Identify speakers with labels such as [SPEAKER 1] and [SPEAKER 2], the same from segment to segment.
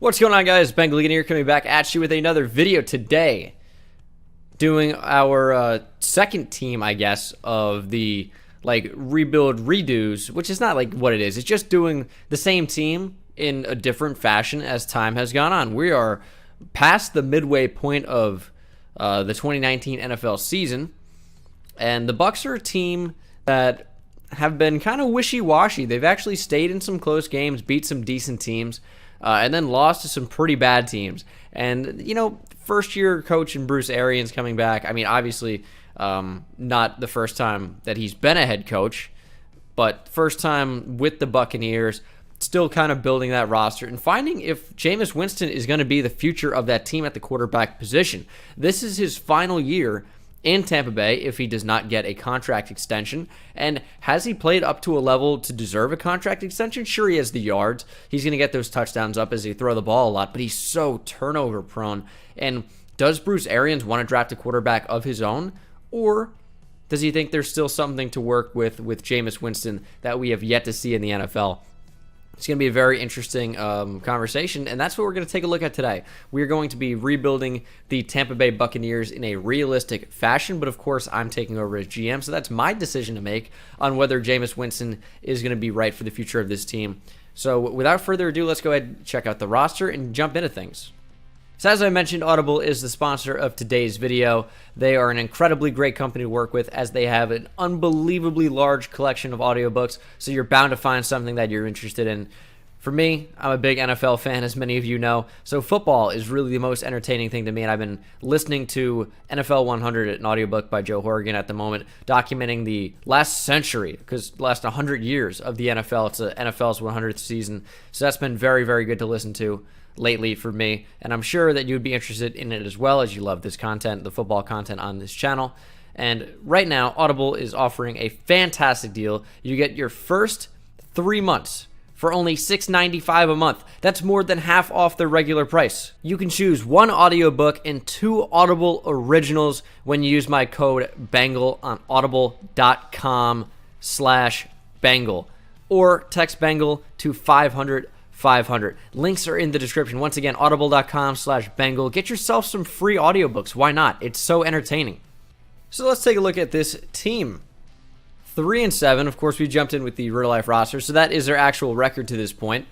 [SPEAKER 1] What's going on, guys? Bengal King here, coming back at you with another video today. Doing our second team, I guess, of the rebuild redos, which is not like what it is. It's just doing the same team in a different fashion as time has gone on. We are past the midway point of the 2019 NFL season, and the Bucs are a team that have been kind of wishy-washy. They've actually stayed in some close games, beat some decent teams, and then lost to some pretty bad teams. And, you know, first-year coach and Bruce Arians coming back. I mean, obviously, not the first time that he's been a head coach, but first time with the Buccaneers, still kind of building that roster and finding if Jameis Winston is going to be the future of that team at the quarterback position. This is his final year in Tampa Bay if he does not get a contract extension. And has he played up to a level to deserve a contract extension? Sure, he has the yards. He's going to get those touchdowns up as he throw the ball a lot, but he's so turnover prone. And does Bruce Arians want to draft a quarterback of his own? Or does he think there's still something to work with Jameis Winston that we have yet to see in the NFL? It's going to be a very interesting conversation, and that's what we're going to take a look at today. We're going to be rebuilding the Tampa Bay Buccaneers in a realistic fashion, but of course, I'm taking over as GM, so that's my decision to make on whether Jameis Winston is going to be right for the future of this team. So without further ado, let's go ahead and check out the roster and jump into things. So as I mentioned, Audible is the sponsor of today's video. They are an incredibly great company to work with as they have an unbelievably large collection of audiobooks, so you're bound to find something that you're interested in. For me, I'm a big NFL fan, as many of you know, so football is really the most entertaining thing to me, and I've been listening to NFL 100, an audiobook by Joe Horrigan at the moment, documenting the last century, because the last 100 years of the NFL. It's the NFL's 100th season, so that's been very, very good to listen to lately for me, and I'm sure that you would be interested in it as well, as you love this content, the football content on this channel. And right now, Audible is offering a fantastic deal. You get your first 3 months for only $6.95 a month. That's more than half off the regular price. You can choose one audiobook and 2 Audible originals when you use my code BENGAL on audible.com/Bengal, or text BENGAL to 500 Links are in the description. Once again, audible.com/Bengal. Get yourself some free audiobooks. Why not? It's so entertaining. So let's take a look at this team. 3-7. Of course, we jumped in with the real life roster, so that is their actual record to this point.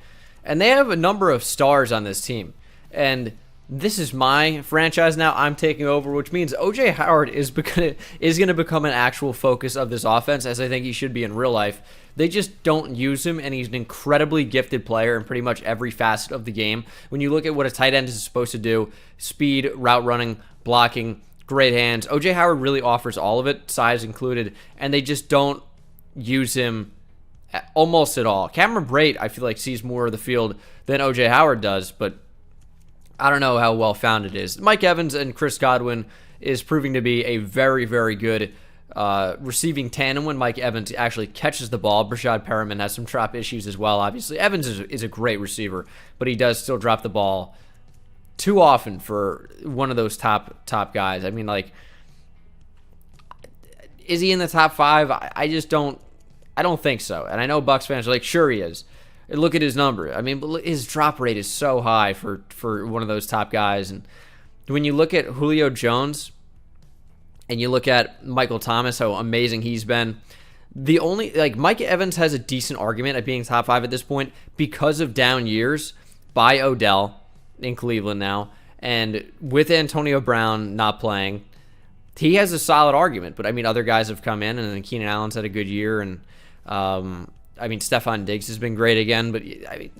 [SPEAKER 1] And they have a number of stars on this team. And this is my franchise now. I'm taking over, which means O.J. Howard is going to become an actual focus of this offense, as I think he should be in real life. They just don't use him, and he's an incredibly gifted player in pretty much every facet of the game. When you look at what a tight end is supposed to do, speed, route running, blocking, great hands, O.J. Howard really offers all of it, size included, and they just don't use him almost at all. Cameron Brate, I feel like, sees more of the field than O.J. Howard does, but I don't know how well-founded it is. Mike Evans and Chris Godwin is proving to be a very, very good receiving tandem when Mike Evans actually catches the ball. Brashad Perriman has some drop issues as well, obviously. Evans is a great receiver, but he does still drop the ball too often for one of those top guys. I mean, like, is he in the top 5? I don't think so. And I know Bucs fans are like, sure he is. And look at his number. I mean, his drop rate is so high for one of those top guys. And when you look at Julio Jones and you look at Michael Thomas, how amazing he's been, Mike Evans has a decent argument at being top 5 at this point because of down years by Odell in Cleveland now, and with Antonio Brown not playing, he has a solid argument. But I mean, other guys have come in, and then Keenan Allen's had a good year, and Stephon Diggs has been great again, but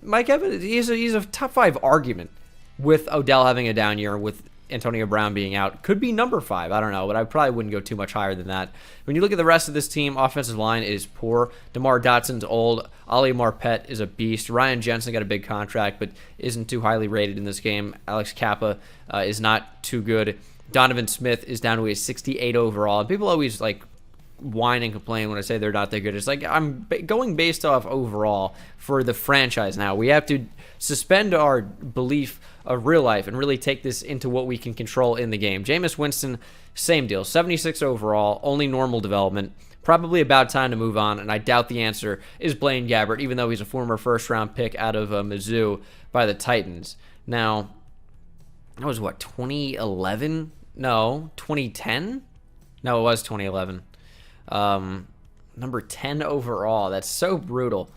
[SPEAKER 1] Mike Evans, he's a top 5 argument with Odell having a down year, with Antonio Brown being out. Could be number 5, I don't know, but I probably wouldn't go too much higher than that. When you look at the rest of this team, offensive line is poor. DeMar Dotson's old. Ali Marpet is a beast. Ryan Jensen got a big contract, but isn't too highly rated in this game. Alex Kappa is not too good. Donovan Smith is down to a 68 overall. And people always whine and complain when I say they're not that good. It's like, I'm going based off overall for the franchise now. We have to suspend our belief of real life and really take this into what we can control in the game. Jameis Winston, same deal. 76 overall, only normal development. Probably about time to move on, and I doubt the answer is Blaine Gabbert, even though he's a former first-round pick out of Mizzou. by the Titans. Now, that was what, 2011? No, 2010? No, it was 2011. Number 10 overall. That's so brutal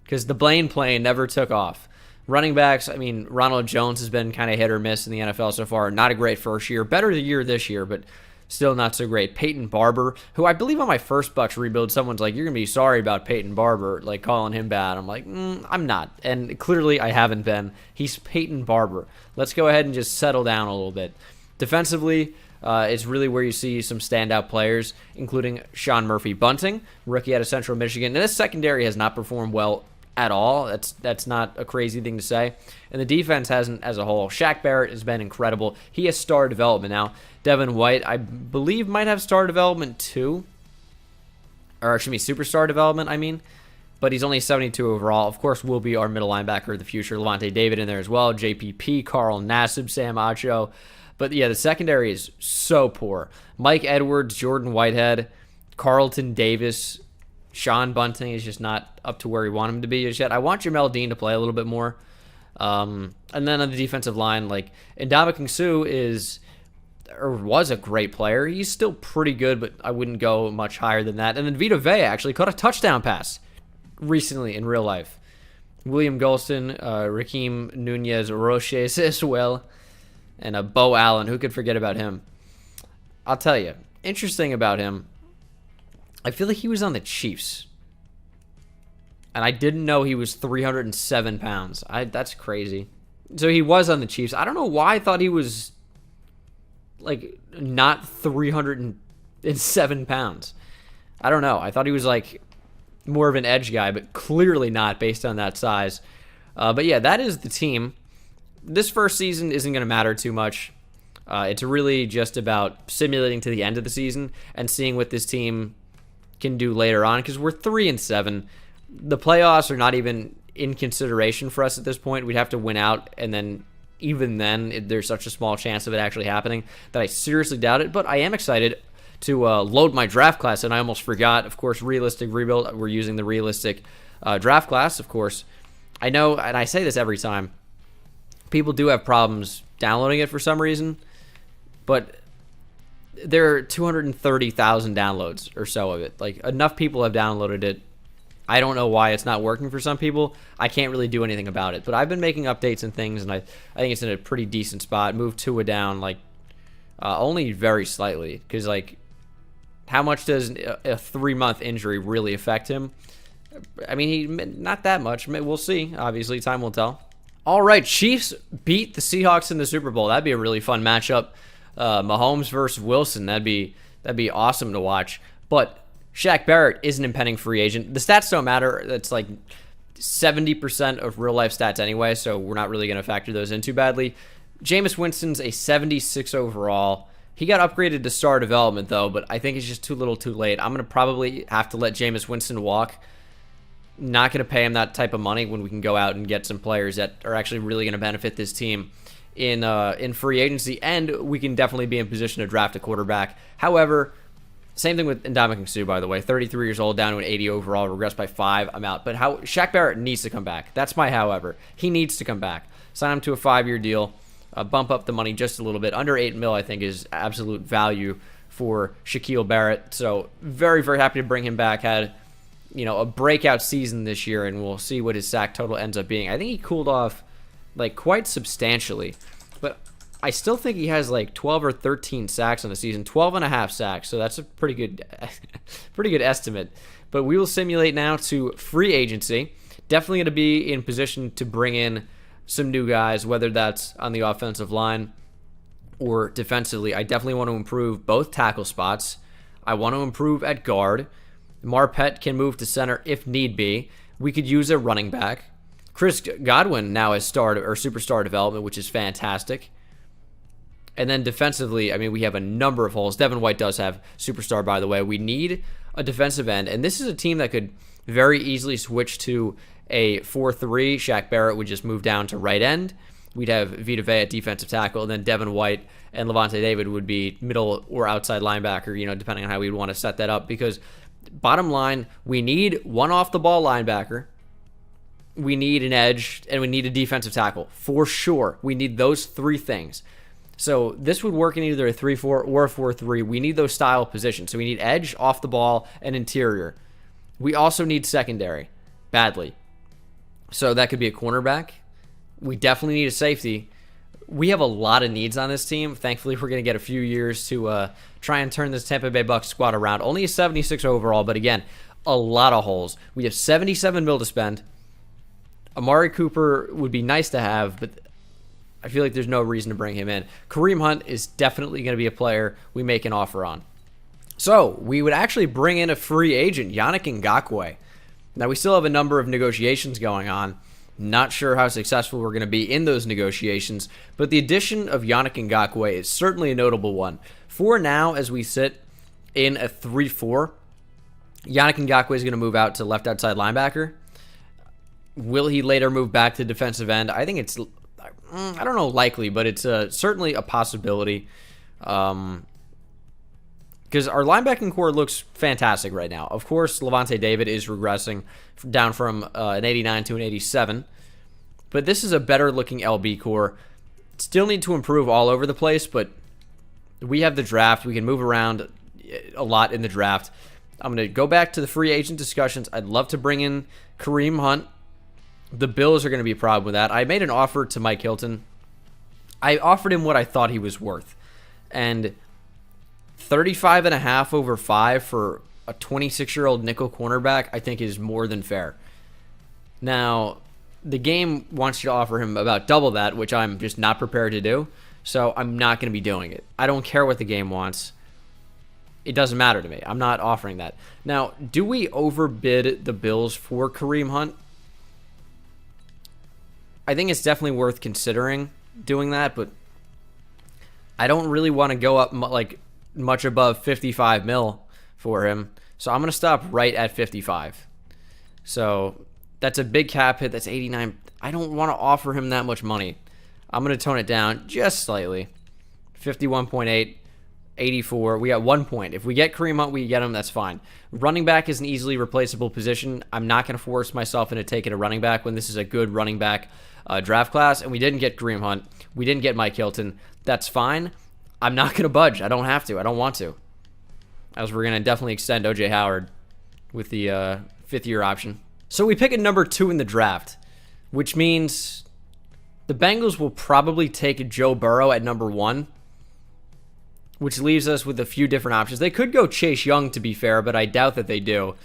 [SPEAKER 1] because the Blaine plane never took off. Running backs, I mean, Ronald Jones has been kind of hit or miss in the NFL so far. Not a great first year. Better year this year, but still not so great. Peyton Barber, who I believe on my first Bucs rebuild, someone's like, you're going to be sorry about Peyton Barber, like calling him bad. I'm like, I'm not. And clearly I haven't been. He's Peyton Barber. Let's go ahead and just settle down a little bit. Defensively, it's really where you see some standout players, including Sean Murphy-Bunting, rookie out of Central Michigan. And this secondary has not performed well at all. That's not a crazy thing to say. And the defense hasn't as a whole. Shaq Barrett has been incredible. He has star development now. Devin White, I believe, might have star development too. Or excuse me, superstar development, I mean. But he's only 72 overall. Of course, will be our middle linebacker of the future. Levante David in there as well. JPP, Carl Nassib, Sam Acho. But yeah, the secondary is so poor. Mike Edwards, Jordan Whitehead, Carlton Davis, Sean Bunting is just not up to where we want him to be just yet. I want Jamel Dean to play a little bit more. And then on the defensive line, like Ndamukong Suh was a great player. He's still pretty good, but I wouldn't go much higher than that. And then Vita Vea actually caught a touchdown pass recently in real life. William Golston, Raheem Nunez Roches as well, and Bo Allen. Who could forget about him? I'll tell you, interesting about him, I feel like he was on the Chiefs. And I didn't know he was 307 pounds. That's crazy. So he was on the Chiefs. I don't know why I thought he was, like, not 307 pounds. I don't know. I thought he was, like, more of an edge guy, but clearly not based on that size. But, yeah, that is the team. This first season isn't going to matter too much. It's really just about simulating to the end of the season and seeing what this team can do later on, because we're 3-7. The playoffs are not even in consideration for us at this point. We'd have to win out, and then even then there's such a small chance of it actually happening that I seriously doubt it. But I am excited to load my draft class, and I almost forgot, of course, realistic rebuild. We're using the realistic draft class, of course. I know, and I say this every time, people do have problems downloading it for some reason, but there are 230,000 downloads or so of it. Like, enough people have downloaded it. I don't know why it's not working for some people. I can't really do anything about it. But I've been making updates and things, and I think it's in a pretty decent spot. Moved Tua down, like, only very slightly. Because, like, how much does a 3-month injury really affect him? I mean, not that much. We'll see. Obviously, time will tell. All right, Chiefs beat the Seahawks in the Super Bowl. That'd be a really fun matchup. Mahomes versus Wilson. That'd be awesome to watch. But Shaq Barrett is an impending free agent. The stats don't matter. That's like 70% of real life stats anyway, so we're not really going to factor those in too badly. Jameis Winston's a 76 overall. He got upgraded to star development though, but I think it's just too little too late. I'm going to probably have to let Jameis Winston walk. Not going to pay him that type of money when we can go out and get some players that are actually really going to benefit this team in free agency, and we can definitely be in position to draft a quarterback. However, same thing with Ndamukong Suh, by the way. 33 years old, down to an 80 overall, regressed by 5. I'm out. But Shaq Barrett needs to come back. That's my however. He needs to come back. Sign him to a 5-year deal. Bump up the money just a little bit. Under $8 million, I think, is absolute value for Shaquille Barrett. So very, very happy to bring him back. Had a breakout season this year, and we'll see what his sack total ends up being. I think he cooled off like quite substantially, but I still think he has like 12 or 13 sacks on the season, 12 and a half sacks. So that's a pretty good estimate. But we will simulate now to free agency. Definitely going to be in position to bring in some new guys, whether that's on the offensive line or defensively. I definitely want to improve both tackle spots. I want to improve at guard. Marpet can move to center if need be. We could use a running back. Chris Godwin now has superstar development, which is fantastic. And then defensively, I mean, we have a number of holes. Devin White does have superstar, by the way. We need a defensive end, and this is a team that could very easily switch to a 4-3. Shaq Barrett would just move down to right end. We'd have Vita Vea at defensive tackle, and then Devin White and Levante David would be middle or outside linebacker, depending on how we'd want to set that up. Because bottom line, we need one off-the-ball linebacker. we need an edge, and we need a defensive tackle. For sure. We need those three things. So this would work in either a 3-4 or a 4-3. We need those style positions. So we need edge, off the ball, and interior. We also need secondary badly. So that could be a cornerback. We definitely need a safety. We have a lot of needs on this team. Thankfully, we're going to get a few years to try and turn this Tampa Bay Bucs squad around. Only a 76 overall, but again, a lot of holes. We have 77 mil to spend. Amari Cooper would be nice to have, but I feel like there's no reason to bring him in. Kareem Hunt is definitely going to be a player we make an offer on. So we would actually bring in a free agent, Yannick Ngakoue. Now, we still have a number of negotiations going on. Not sure how successful we're going to be in those negotiations, but the addition of Yannick Ngakoue is certainly a notable one. For now, as we sit in a 3-4, Yannick Ngakoue is going to move out to left outside linebacker. Will he later move back to defensive end? I think it's, I don't know, likely, but it's certainly a possibility. Because our linebacking core looks fantastic right now. Of course, Levante David is regressing down from an 89 to an 87. But this is a better-looking LB core. Still need to improve all over the place, but we have the draft. We can move around a lot in the draft. I'm going to go back to the free agent discussions. I'd love to bring in Kareem Hunt. The Bills are going to be a problem with that. I made an offer to Mike Hilton. I offered him what I thought he was worth. And 35.5 over 5 for a 26-year-old nickel cornerback, I think, is more than fair. Now, the game wants you to offer him about double that, which I'm just not prepared to do. So I'm not going to be doing it. I don't care what the game wants. It doesn't matter to me. I'm not offering that. Now, do we overbid the Bills for Kareem Hunt? I think it's definitely worth considering doing that, but I don't really want to go up like much above 55 mil for him. So I'm going to stop right at 55. So that's a big cap hit. That's 89. I don't want to offer him that much money. I'm going to tone it down just slightly. 51.8, 84. We got 1 point. If we get Kareem Hunt, we get him. That's fine. Running back is an easily replaceable position. I'm not going to force myself into taking a running back when this is a good running back draft class. And we didn't get Kareem Hunt. We didn't get Mike Hilton. That's fine. I'm not going to budge. I don't have to. I don't want to. As we're going to definitely extend O.J. Howard with the fifth-year option. So we pick a number 2 in the draft, which means the Bengals will probably take Joe Burrow at number 1, which leaves us with a few different options. They could go Chase Young, to be fair, but I doubt that they do.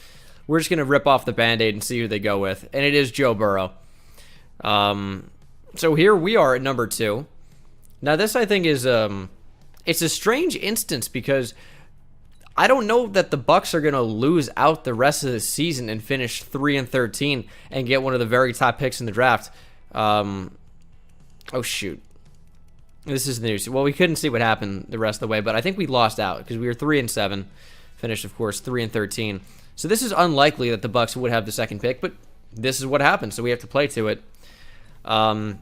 [SPEAKER 1] We're just going to rip off the Band-Aid and see who they go with, and it is Joe Burrow. So here we are at number 2. Now, this, I think, is it's a strange instance because I don't know that the Bucs are going to lose out the rest of the season and finish 3-13 and get one of the very top picks in the draft. Oh, shoot. This is the news. Well, we couldn't see what happened the rest of the way, but I think we lost out because we were 3-7, finished, of course, 3-13. So this is unlikely that the Bucs would have the second pick, but this is what happened, so we have to play to it. And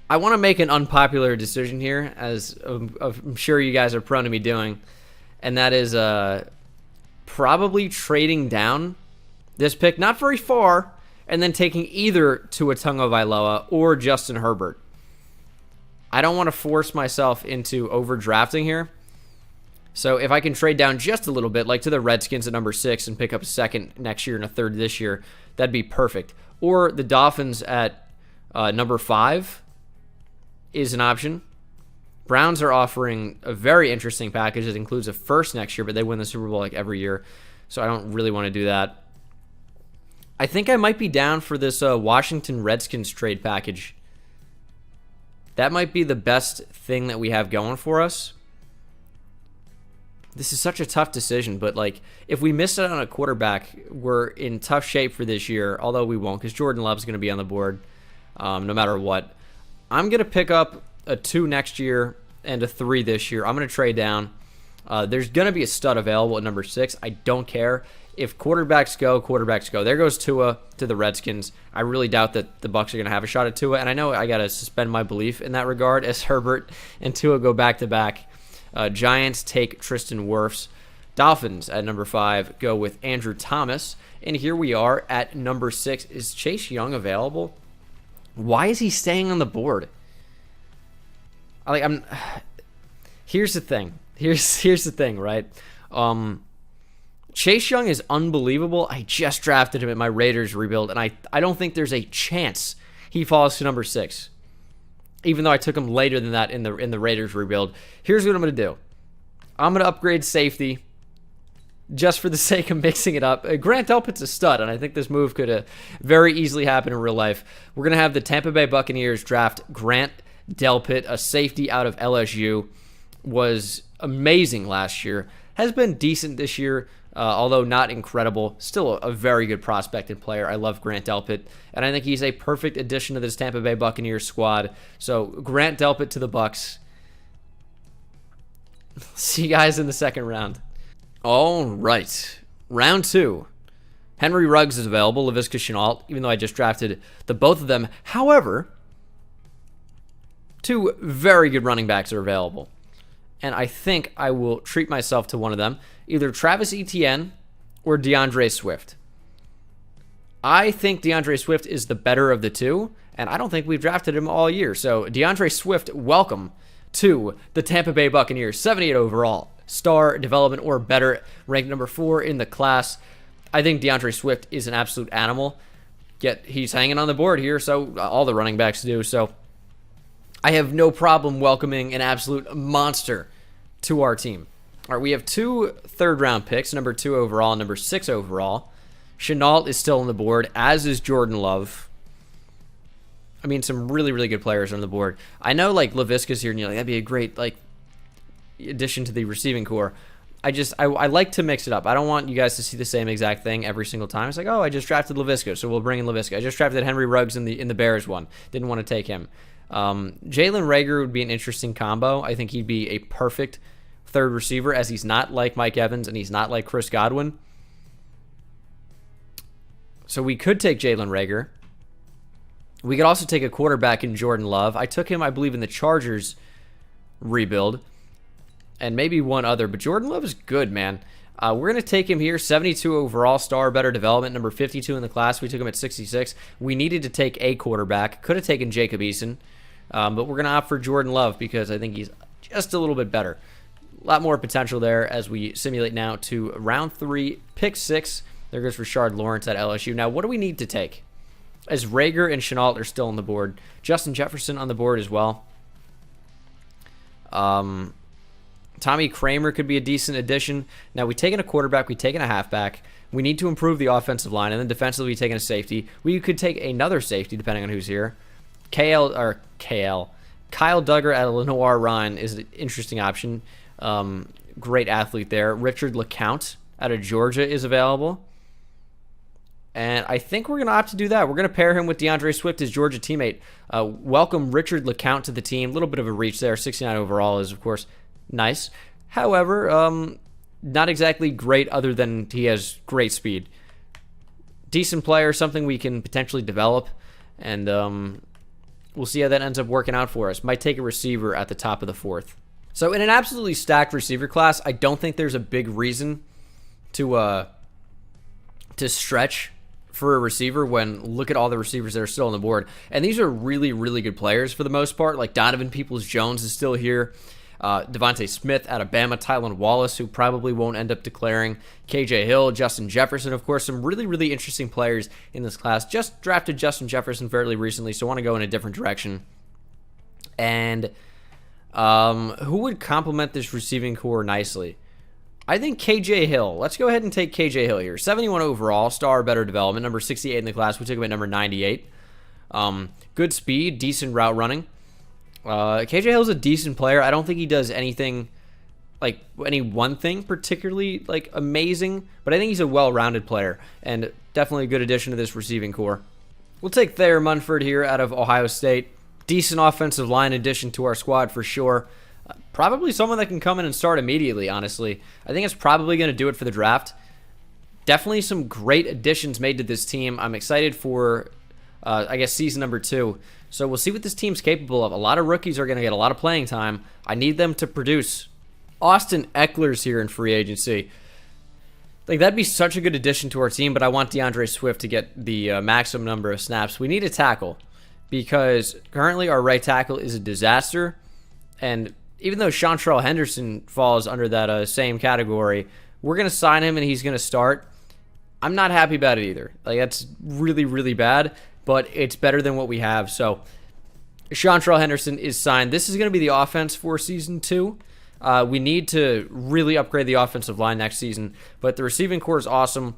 [SPEAKER 1] I want to make an unpopular decision here, as I'm sure you guys are prone to me doing, and that is probably trading down this pick, not very far, and then taking either Tua Tagovailoa or Justin Herbert. I don't want to force myself into overdrafting here. So if I can trade down just a little bit, like to the Redskins at number 6 and pick up a second next year and a third this year, that'd be perfect. Or the Dolphins at number 5 is an option. Browns are offering a very interesting package that includes a first next year, but they win the Super Bowl like every year, so I don't really want to do that. I think I might be down for this Washington Redskins trade package. That might be the best thing that we have going for us. This is such a tough decision, but like if we miss out on a quarterback, we're in tough shape for this year, although we won't because Jordan Love's going to be on the board no matter what. I'm going to pick up a 2 next year and a 3 this year. I'm going to trade down. There's going to be a stud available at number 6. I don't care. If quarterbacks go, quarterbacks go. There goes Tua to the Redskins. I really doubt that the Bucs are going to have a shot at Tua, and I know I got to suspend my belief in that regard as Herbert and Tua go back-to-back. Giants take Tristan Wirfs. Dolphins at number 5 go with Andrew Thomas. And here we are at number 6. Is Chase Young available? Why is he staying on the board? Here's the thing. Here's the thing, right? Chase Young is unbelievable. I just drafted him at my Raiders rebuild, and I don't think there's a chance he falls to number 6. Even though I took him later than that in the Raiders rebuild. Here's what I'm going to do. I'm going to upgrade safety just for the sake of mixing it up. Grant Delpit's a stud, and I think this move could very easily happen in real life. We're going to have the Tampa Bay Buccaneers draft Grant Delpit, a safety out of LSU. Was amazing last year. Has been decent this year, although not incredible. Still a very good prospect and player. I love Grant Delpit, and I think he's a perfect addition to this Tampa Bay Buccaneers squad. So Grant Delpit to the Bucs. See you guys in the second round. All right. Round 2. Henry Ruggs is available. Laviska Shenault, even though I just drafted the both of them. However, 2 very good running backs are available. And I think I will treat myself to one of them. Either Travis Etienne or DeAndre Swift. I think DeAndre Swift is the better of the 2. And I don't think we've drafted him all year. So DeAndre Swift, welcome to the Tampa Bay Buccaneers. 78 overall. Star, development, or better. Ranked number 4 in the class. I think DeAndre Swift is an absolute animal. Yet he's hanging on the board here, so all the running backs do. So I have no problem welcoming an absolute monster to our team. All right, we have 2 third-round picks, number 2 overall and number 6 overall. Shenault is still on the board, as is Jordan Love. I mean, some really, really good players on the board. I know, like, Laviska's here, and you're like, that'd be a great, like, addition to the receiving core. I like to mix it up. I don't want you guys to see the same exact thing every single time. It's like, oh, I just drafted Laviska, so we'll bring in Laviska. I just drafted Henry Ruggs in the Bears one. Didn't want to take him. Jalen Reagor would be an interesting combo. I think he'd be a perfect third receiver, as he's not like Mike Evans and he's not like Chris Godwin. So we could take Jalen Reagor. We could also take a quarterback in Jordan Love. I took him, I believe, in the Chargers rebuild. And maybe one other, but Jordan Love is good, man. We're going to take him here, 72 overall, star, better development, number 52 in the class. We took him at 66. We needed to take a quarterback. Could have taken Jacob Eason, but we're going to opt for Jordan Love because I think he's just a little bit better. A lot more potential there as we simulate now to round 3, pick 6. There goes Rashard Lawrence at LSU. Now, what do we need to take? As Reagor and Shenault are still on the board. Justin Jefferson on the board as well. Tommy Kramer could be a decent addition. Now, we've taken a quarterback, we've taken a halfback. We need to improve the offensive line, and then defensively, we've taken a safety. We could take another safety, depending on who's here. Kyle Duggar at Lenoir Ryan is an interesting option. Great athlete there. Richard LeCounte out of Georgia is available. And I think we're going to opt to do that. We're going to pair him with DeAndre Swift, his Georgia teammate. Welcome Richard LeCounte to the team. A little bit of a reach there. 69 overall is, of course, nice. However, not exactly great other than he has great speed. Decent player, something we can potentially develop. And we'll see how that ends up working out for us. Might take a receiver at the top of the 4th. So in an absolutely stacked receiver class, I don't think there's a big reason to stretch for a receiver when look at all the receivers that are still on the board. And these are really, really good players for the most part. Like Donovan Peoples-Jones is still here. Devontae Smith out of Bama. Tylan Wallace, who probably won't end up declaring. KJ Hill, Justin Jefferson, of course. Some really, really interesting players in this class. Just drafted Justin Jefferson fairly recently, so I want to go in a different direction. And who would complement this receiving core nicely? I think KJ Hill. Let's go ahead and take KJ Hill here. 71 overall, star, better development, number 68 in the class. We took him at number 98. Good speed, decent route running. KJ Hill's a decent player. I don't think he does anything, like any one thing particularly like amazing, but I think he's a well-rounded player and definitely a good addition to this receiving core. We'll take Thayer Munford here out of Ohio State. Decent offensive line addition to our squad for sure. Probably someone that can come in and start immediately, honestly. I think it's probably going to do it for the draft. Definitely some great additions made to this team. I'm excited for, I guess, season number 2. So we'll see what this team's capable of. A lot of rookies are going to get a lot of playing time. I need them to produce. Austin Eckler's here in free agency. Like, that'd be such a good addition to our team, but I want DeAndre Swift to get the maximum number of snaps. We need a tackle because currently our right tackle is a disaster. And even though Chantrell Henderson falls under that same category, we're going to sign him and he's going to start. I'm not happy about it either. Like, that's really, really bad, but it's better than what we have. So Chantrell Henderson is signed. This is going to be the offense for season 2. We need to really upgrade the offensive line next season, but the receiving core is awesome.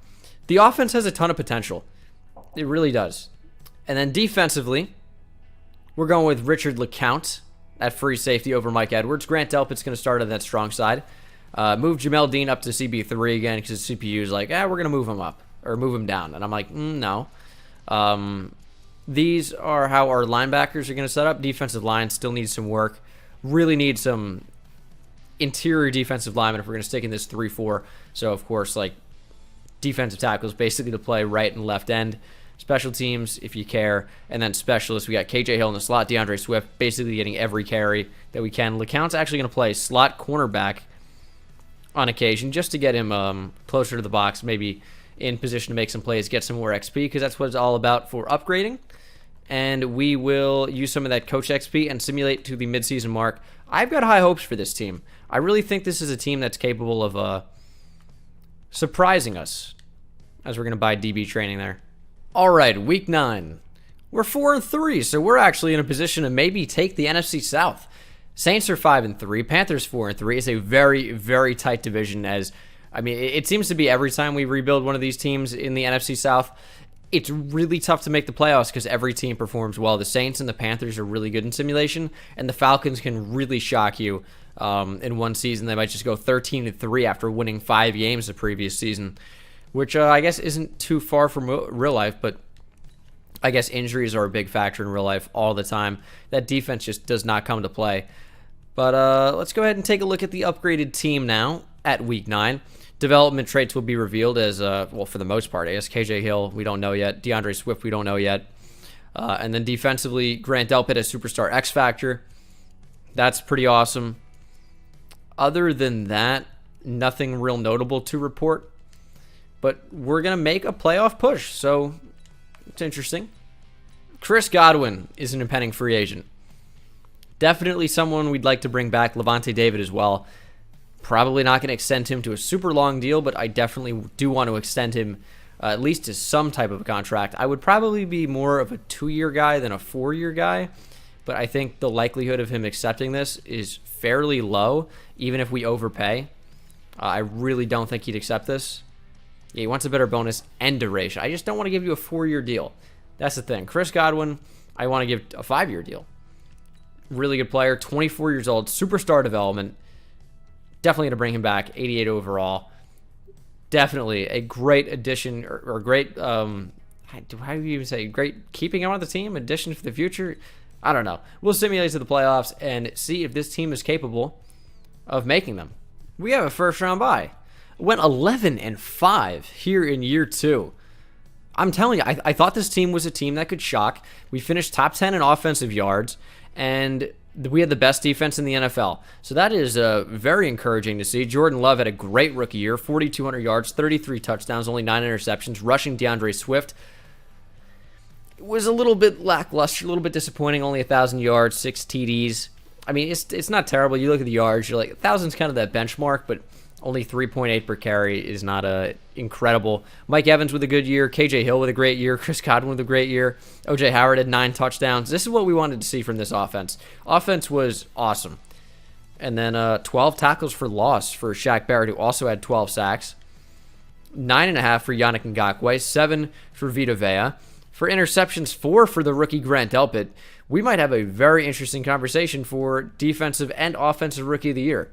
[SPEAKER 1] The offense has a ton of potential. It really does. And then defensively, we're going with Richard LeCount at free safety over Mike Edwards. Grant Delpit's going to start on that strong side. Move Jamel Dean up to CB3 again because the CPU is like, we're going to move him up or move him down. And I'm like, no. These are how our linebackers are going to set up. Defensive line still needs some work. Really need some interior defensive linemen if we're going to stick in this 3-4. So, of course, like, defensive tackles basically to play right and left end. Special teams, if you care. And then specialists, we got KJ Hill in the slot, DeAndre Swift basically getting every carry that we can. LeCount's actually going to play slot cornerback on occasion just to get him closer to the box, maybe in position to make some plays, get some more XP, because that's what it's all about for upgrading. And we will use some of that coach XP and simulate to the midseason mark. I've got high hopes for this team. I really think this is a team that's capable of surprising us, as we're going to buy DB training there. All right, week 9. We're 4-3, so we're actually in a position to maybe take the NFC South. Saints are 5-3, Panthers 4-3. It's a very, very tight division. It seems to be every time we rebuild one of these teams in the NFC South, it's really tough to make the playoffs because every team performs well. The Saints and the Panthers are really good in simulation, and the Falcons can really shock you in one season. They might just go 13-3 after winning 5 games the previous season, which I guess isn't too far from real life, but I guess injuries are a big factor in real life all the time. That defense just does not come to play. But let's go ahead and take a look at the upgraded team now at week 9. Development traits will be revealed as, for the most part, I guess KJ Hill, we don't know yet. DeAndre Swift, we don't know yet. And then defensively, Grant Delpit as superstar X Factor. That's pretty awesome. Other than that, nothing real notable to report. But we're going to make a playoff push, so it's interesting. Chris Godwin is an impending free agent. Definitely someone we'd like to bring back. Levante David as well. Probably not going to extend him to a super long deal, but I definitely do want to extend him at least to some type of a contract. I would probably be more of a 2-year guy than a 4-year guy, but I think the likelihood of him accepting this is fairly low, even if we overpay. I really don't think he'd accept this. Yeah, he wants a better bonus and duration. I just don't want to give you a 4-year deal. That's the thing. Chris Godwin, I want to give a 5-year deal. Really good player, 24 years old, superstar development. Definitely going to bring him back, 88 overall. Definitely a great addition, or great, how do you even say, great keeping him on the team, addition for the future? I don't know. We'll simulate to the playoffs and see if this team is capable of making them. We have a first-round bye. Went 11-5 here in year 2. I'm telling you, I thought this team was a team that could shock. We finished top 10 in offensive yards, and we had the best defense in the NFL. So that is very encouraging to see. Jordan Love had a great rookie year, 4,200 yards, 33 touchdowns, only 9 interceptions. Rushing DeAndre Swift was a little bit lackluster, a little bit disappointing, only 1,000 yards, 6 TDs. I mean, it's not terrible. You look at the yards, you're like, 1,000's kind of that benchmark, but only 3.8 per carry is not incredible. Mike Evans with a good year. KJ Hill with a great year. Chris Godwin with a great year. O.J. Howard had 9 touchdowns. This is what we wanted to see from this offense. Offense was awesome. And then 12 tackles for loss for Shaq Barrett, who also had 12 sacks. 9.5 for Yannick Ngakoue. 7 for Vita Vea. For interceptions, 4 for the rookie Grant Delpit. We might have a very interesting conversation for defensive and offensive rookie of the year.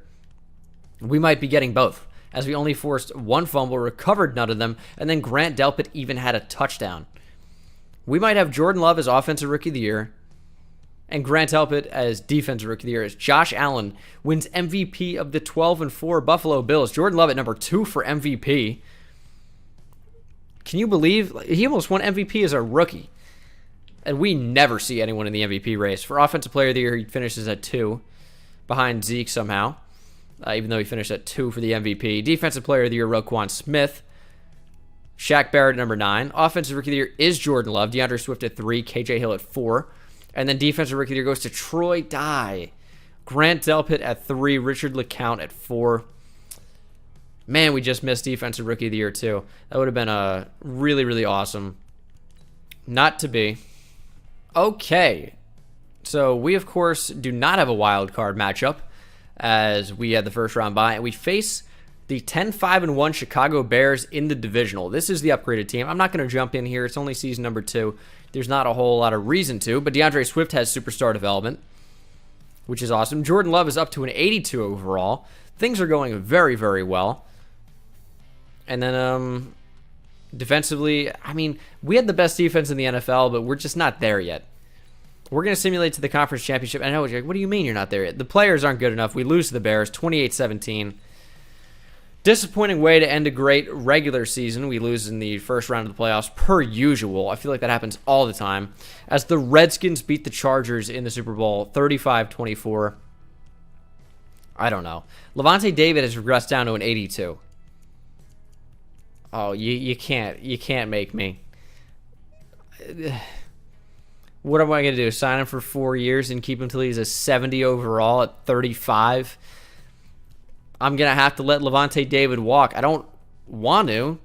[SPEAKER 1] We might be getting both, as we only forced 1 fumble, recovered none of them, and then Grant Delpit even had a touchdown. We might have Jordan Love as offensive rookie of the year, and Grant Delpit as defensive rookie of the year, as Josh Allen wins MVP of the 12-4 Buffalo Bills. Jordan Love at number 2 for MVP. Can you believe? He almost won MVP as a rookie. And we never see anyone in the MVP race. For offensive player of the year, he finishes at 2, behind Zeke somehow. even though he finished at 2 for the MVP. Defensive Player of the Year, Roquan Smith. Shaq Barrett at number 9. Offensive Rookie of the Year is Jordan Love. DeAndre Swift at 3. KJ Hill at 4. And then Defensive Rookie of the Year goes to Troy Dye. Grant Delpit at 3. Richard LeCount at 4. Man, we just missed Defensive Rookie of the Year, too. That would have been really, really awesome. Not to be. Okay. So we, of course, do not have a wild card matchup, as we had the first round bye. And we face the 10-5-1 Chicago Bears in the divisional. This is the upgraded team. I'm not going to jump in here. It's only season number 2. There's not a whole lot of reason to, but DeAndre Swift has superstar development, which is awesome. Jordan Love is up to an 82 overall. Things are going very, very well. And then defensively, I mean, we had the best defense in the NFL, but we're just not there yet. We're going to simulate to the conference championship. And I know, what do you mean you're not there yet? The players aren't good enough. We lose to the Bears, 28-17. Disappointing way to end a great regular season. We lose in the first round of the playoffs, per usual. I feel like that happens all the time. As the Redskins beat the Chargers in the Super Bowl, 35-24. I don't know. Levante David has regressed down to an 82. Oh, you can't make me. What am I going to do? Sign him for 4 years and keep him until he's a 70 overall at 35? I'm going to have to let Levante David walk. I don't want to,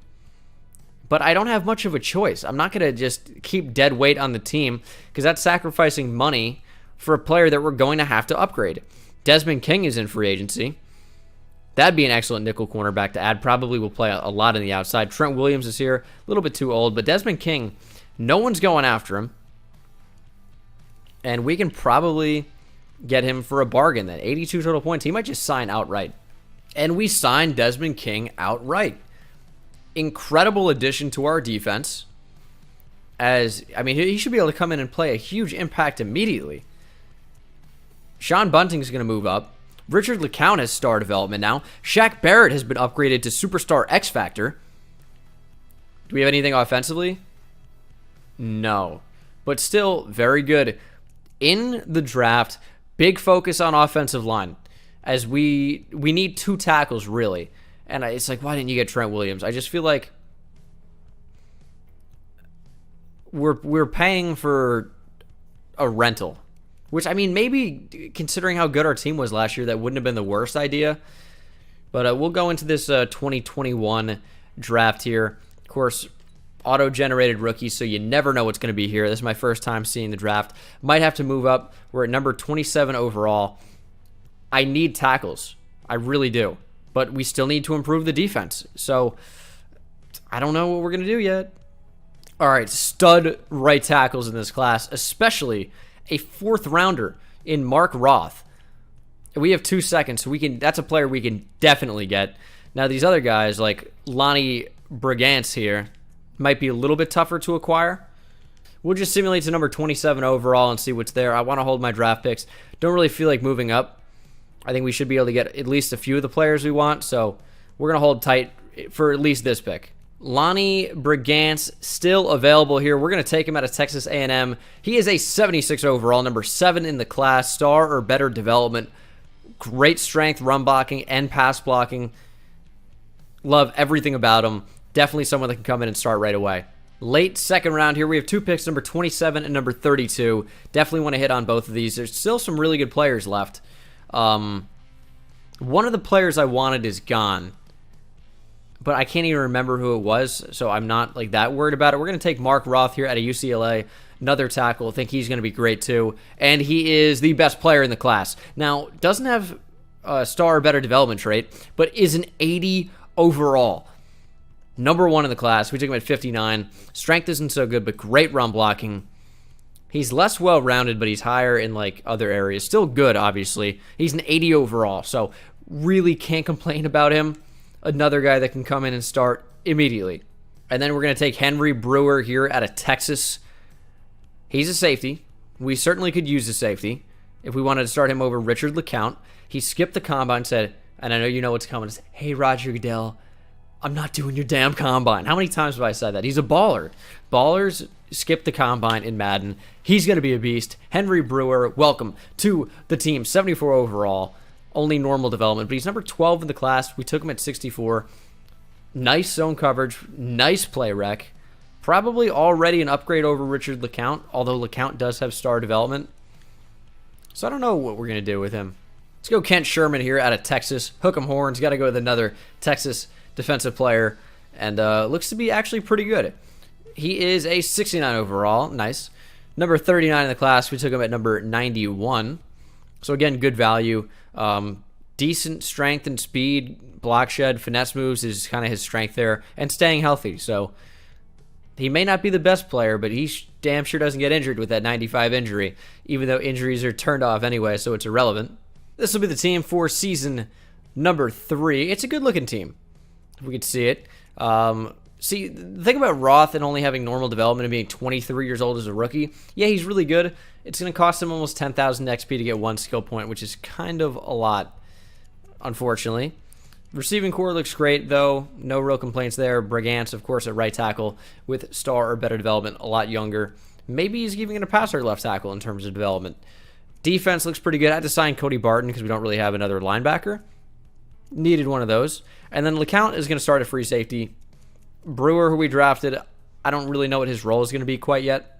[SPEAKER 1] but I don't have much of a choice. I'm not going to just keep dead weight on the team because that's sacrificing money for a player that we're going to have to upgrade. Desmond King is in free agency. That'd be an excellent nickel cornerback to add. Probably will play a lot in the outside. Trent Williams is here. A little bit too old, but Desmond King, no one's going after him. And we can probably get him for a bargain then. 82 total points. He might just sign outright. And we signed Desmond King outright. Incredible addition to our defense. He should be able to come in and play a huge impact immediately. Sean Bunting's going to move up. Richard LeCount has star development now. Shaq Barrett has been upgraded to Superstar X Factor. Do we have anything offensively? No. But still, very good. In the draft, big focus on offensive line. As we need 2 tackles, really. And it's like, why didn't you get Trent Williams? I just feel like we're paying for a rental. Which, I mean, maybe considering how good our team was last year, that wouldn't have been the worst idea. But we'll go into this 2021 draft here. Of course, auto-generated rookies, so you never know what's going to be here. This is my first time seeing the draft. Might have to move up. We're at number 27 overall. I need tackles. I really do. But we still need to improve the defense. So, I don't know what we're going to do yet. All right, stud right tackles in this class, especially a 4th rounder in Mark Roth. We have 2 seconds, so that's a player we can definitely get. Now, these other guys, like Lonnie Brigance here, might be a little bit tougher to acquire. We'll just simulate to number 27 overall and see what's there. I want to hold my draft picks. Don't really feel like moving up. I think we should be able to get at least a few of the players we want, so we're going to hold tight for at least this pick. Lonnie Brigance still available here. We're going to take him out of Texas A&M. He is a 76 overall, number 7 in the class, star or better development. Great strength, run blocking, and pass blocking. Love everything about him. Definitely someone that can come in and start right away. Late second round here, we have 2 picks, number 27 and number 32. Definitely want to hit on both of these. There's still some really good players left. One of the players I wanted is gone, but I can't even remember who it was, so I'm not like that worried about it. We're going to take Mark Roth here out of UCLA, another tackle. I think he's going to be great too, and he is the best player in the class. Now, doesn't have a star or better development trait, but is an 80 overall. Number 1 in the class. We took him at 59. Strength isn't so good, but great run blocking. He's less well-rounded, but he's higher in like other areas. Still good, obviously. He's an 80 overall, so really can't complain about him. Another guy that can come in and start immediately. And then we're going to take Henry Brewer here out of Texas. He's a safety. We certainly could use a safety if we wanted to start him over Richard LeCount. He skipped the combine, said, and I know you know what's coming, said, hey, Roger Goodell, I'm not doing your damn combine. How many times have I said that? He's a baller. Ballers skip the combine in Madden. He's going to be a beast. Henry Brewer, welcome to the team. 74 overall. only normal development, but he's number 12 in the class. We took him at 64. Nice zone coverage, nice play rec. Probably already an upgrade over Richard LeCount, although LeCount does have star development. So I don't know what we're going to do with him. Let's go Kent Sherman here out of Texas. Hook 'em horns. Got to go with another Texas defensive player. And looks to be actually pretty good. He is a 69 overall. Nice. Number 39 in the class. We took him at number 91. So again, good value. Decent strength and speed. Block shed, finesse moves is kind of his strength there. And staying healthy. So he may not be the best player, but he damn sure doesn't get injured with that 95 injury, even though injuries are turned off anyway, so it's irrelevant. This will be the team for season number 3. It's a good-looking team, if we could see it. See, the thing about Roth and only having normal development and being 23 years old as a rookie, yeah, he's really good. It's going to cost him almost 10,000 XP to get 1 skill point, which is kind of a lot, unfortunately. Receiving core looks great, though. No real complaints there. Brigance, of course, at right tackle with star or better development, a lot younger. Maybe he's giving it a passer at left tackle in terms of development. Defense looks pretty good. I had to sign Cody Barton because we don't really have another linebacker. Needed one of those. And then LeCount is going to start at free safety. Brewer, who we drafted, I don't really know what his role is going to be quite yet.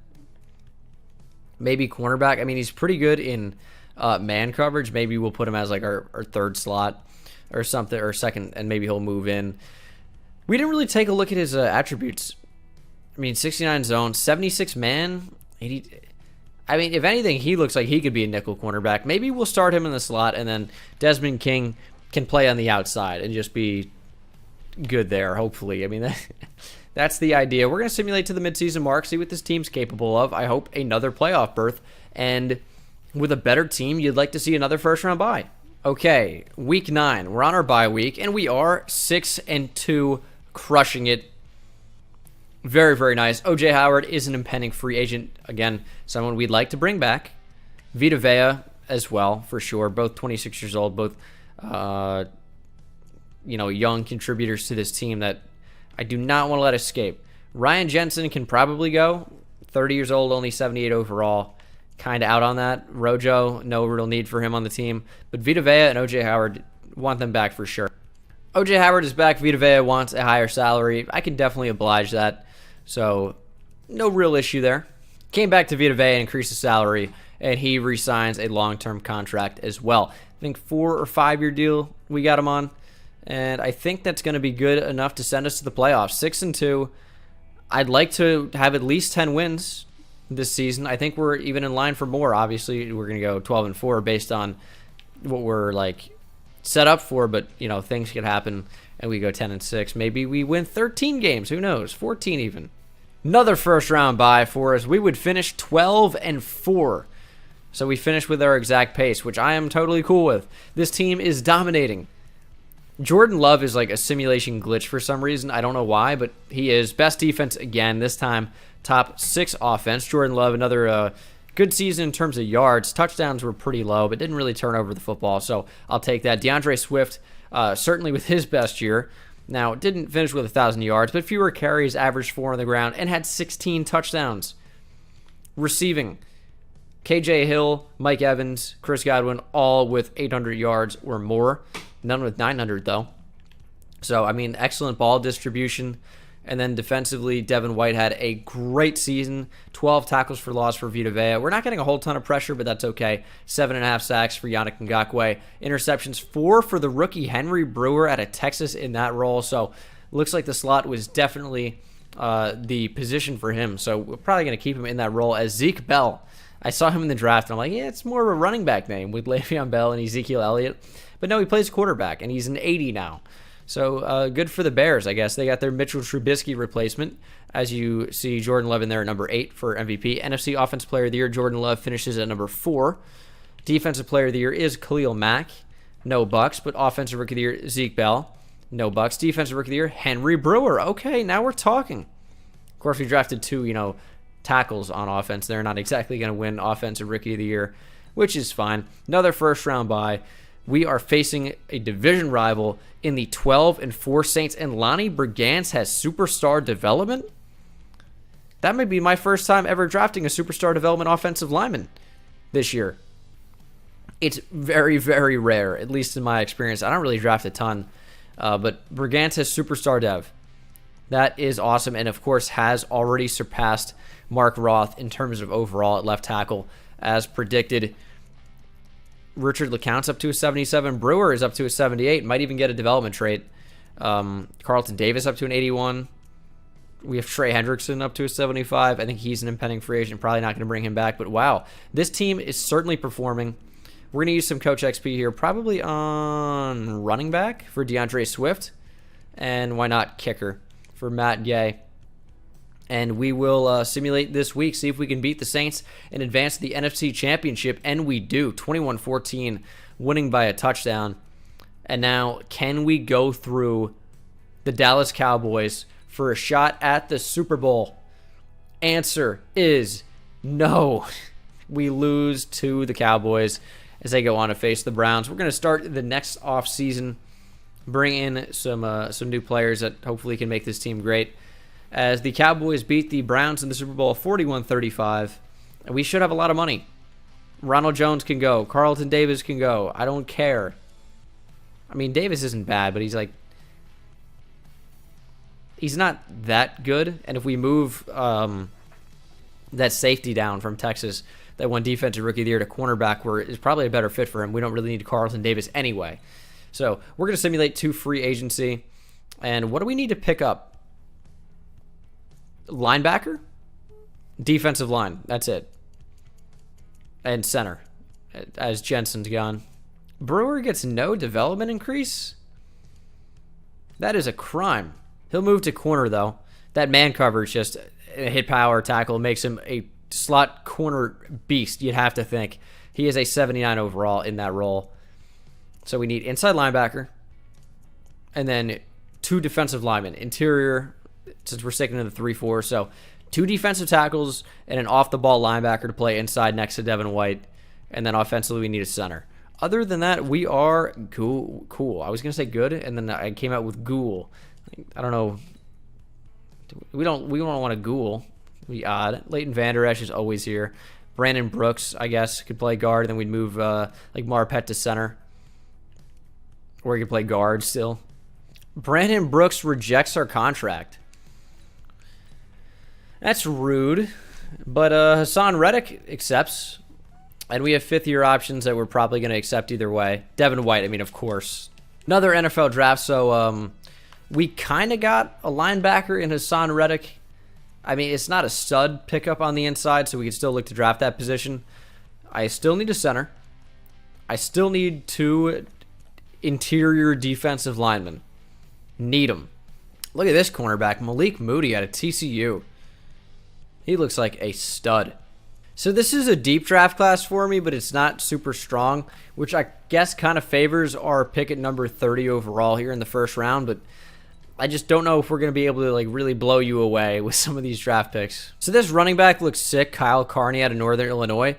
[SPEAKER 1] Maybe cornerback. I mean, he's pretty good in man coverage. Maybe we'll put him as like our third slot or something, or second, and maybe he'll move in. We didn't really take a look at his attributes. I mean, 69 zone, 76 man, 80. I mean, if anything, he looks like he could be a nickel cornerback. Maybe we'll start him in the slot, and then Desmond King can play on the outside and just be good there, hopefully. I mean, that's the idea. We're going to simulate to the midseason mark, see what this team's capable of. I hope another playoff berth, and with a better team, you'd like to see another first-round bye. Okay, week 9. We're on our bye week, and we are 6-2, crushing it. Very, very nice. O.J. Howard is an impending free agent. Again, someone we'd like to bring back. Vita Vea as well, for sure. Both 26 years old, both young contributors to this team that I do not want to let escape. Ryan Jensen can probably go. 30 years old, only 78 overall. Kind of out on that. Rojo, no real need for him on the team. But Vita Vea and O.J. Howard, want them back for sure. O.J. Howard is back. Vita Vea wants a higher salary. I can definitely oblige that. So, no real issue there. Came back to Vita Vea and increased his salary, and he re-signs a long-term contract as well. I think 4 or 5 year deal we got him on, and I think that's going to be good enough to send us to the playoffs. 6-2. I'd like to have at least 10 wins this season. I think we're even in line for more. Obviously, we're going to go 12-4 based on what we're like set up for, but things could happen and we go 10-6. Maybe we win 13 games. Who knows? 14 even. Another first round bye for us. We would finish 12-4. So we finish with our exact pace, which I am totally cool with. This team is dominating. Jordan Love is like a simulation glitch for some reason. I don't know why, but he is. Best defense again, this time top 6 offense. Jordan Love, another good season in terms of yards. Touchdowns were pretty low, but didn't really turn over the football, so I'll take that. DeAndre Swift, certainly with his best year. Now, didn't finish with 1,000 yards, but fewer carries, averaged 4 on the ground, and had 16 touchdowns. Receiving, KJ Hill, Mike Evans, Chris Godwin, all with 800 yards or more. None with 900, though. So, I mean, excellent ball distribution. And then defensively, Devin White had a great season. 12 tackles for loss for Vita Vea. We're not getting a whole ton of pressure, but that's okay. 7.5 sacks for Yannick Ngakoue. Interceptions, 4 for the rookie Henry Brewer out of Texas in that role. So, looks like the slot was definitely the position for him. So, we're probably going to keep him in that role as Zeke Bell. I saw him in the draft, and I'm like, yeah, it's more of a running back name with Le'Veon Bell and Ezekiel Elliott. But no, he plays quarterback, and he's an 80 now. So good for the Bears, I guess. They got their Mitchell Trubisky replacement. As you see, Jordan Love in there at number 8 for MVP. NFC Offensive Player of the Year, Jordan Love finishes at number 4. Defensive Player of the Year is Khalil Mack. No Bucs, but Offensive Rookie of the Year, Zeke Bell. No Bucs. Defensive Rookie of the Year, Henry Brewer. Okay, now we're talking. Of course, we drafted 2, tackles on offense. They're not exactly going to win Offensive Rookie of the Year, which is fine. Another first-round bye. We are facing a division rival in the 12-4 Saints, and Lonnie Brigance has superstar development. That may be my first time ever drafting a superstar development offensive lineman this year. It's very, very rare, at least in my experience. I don't really draft a ton, but Brigantis Superstar Dev. That is awesome, and of course has already surpassed Mark Roth in terms of overall at left tackle, as predicted. Richard LeCounte's up to a 77. Brewer is up to a 78. Might even get a development trait. Carlton Davis up to an 81. We have Trey Hendrickson up to a 75. I think he's an impending free agent. Probably not going to bring him back. But wow, this team is certainly performing. We're going to use some Coach XP here, probably on running back for DeAndre Swift. And why not kicker for Matt Gay. And we will simulate this week, see if we can beat the Saints and advance to the NFC Championship. And we do. 21-14, winning by a touchdown. And now, can we go through the Dallas Cowboys for a shot at the Super Bowl? Answer is no. We lose to the Cowboys as they go on to face the Browns. We're going to start the next offseason, bring in some new players that hopefully can make this team great, as the Cowboys beat the Browns in the Super Bowl 41-35. And we should have a lot of money. Ronald Jones can go. Carlton Davis can go. I don't care. I mean, Davis isn't bad, but he's not that good. And if we move that safety down from Texas, that won Defensive Rookie of the Year to cornerback, where it's probably a better fit for him. We don't really need Carlton Davis anyway. So we're going to simulate 2 free agency. And what do we need to pick up? Linebacker? Defensive line. That's it. And center, as Jensen's gone. Brewer gets no development increase? That is a crime. He'll move to corner, though. That man coverage, just a hit power tackle, makes him a slot corner beast, you'd have to think. He is a 79 overall in that role. So we need inside linebacker. And then 2 defensive linemen. Interior, since we're sticking to the 3-4. So 2 defensive tackles and an off-the-ball linebacker to play inside next to Devin White. And then offensively, we need a center. Other than that, we are cool. I was going to say good, and then I came out with ghoul. I don't know. We don't want a ghoul. It'd be odd. Leighton Vander Esch is always here. Brandon Brooks, I guess, could play guard. And then we'd move like Marpet to center. Or he could play guard still. Brandon Brooks rejects our contract. That's rude. But Hassan Reddick accepts. And we have 5th-year options that we're probably going to accept either way. Devin White, I mean, of course. Another NFL draft, so we kind of got a linebacker in Hassan Reddick. I mean, it's not a stud pickup on the inside, so we can still look to draft that position. I still need a center. I still need 2 interior defensive linemen. Need them. Look at this cornerback, Malik Moody out of TCU. He looks like a stud. So this is a deep draft class for me, but it's not super strong, which I guess kind of favors our pick at number 30 overall here in the first round, but I just don't know if we're going to be able to like really blow you away with some of these draft picks. So this running back looks sick, Kyle Carney out of Northern Illinois.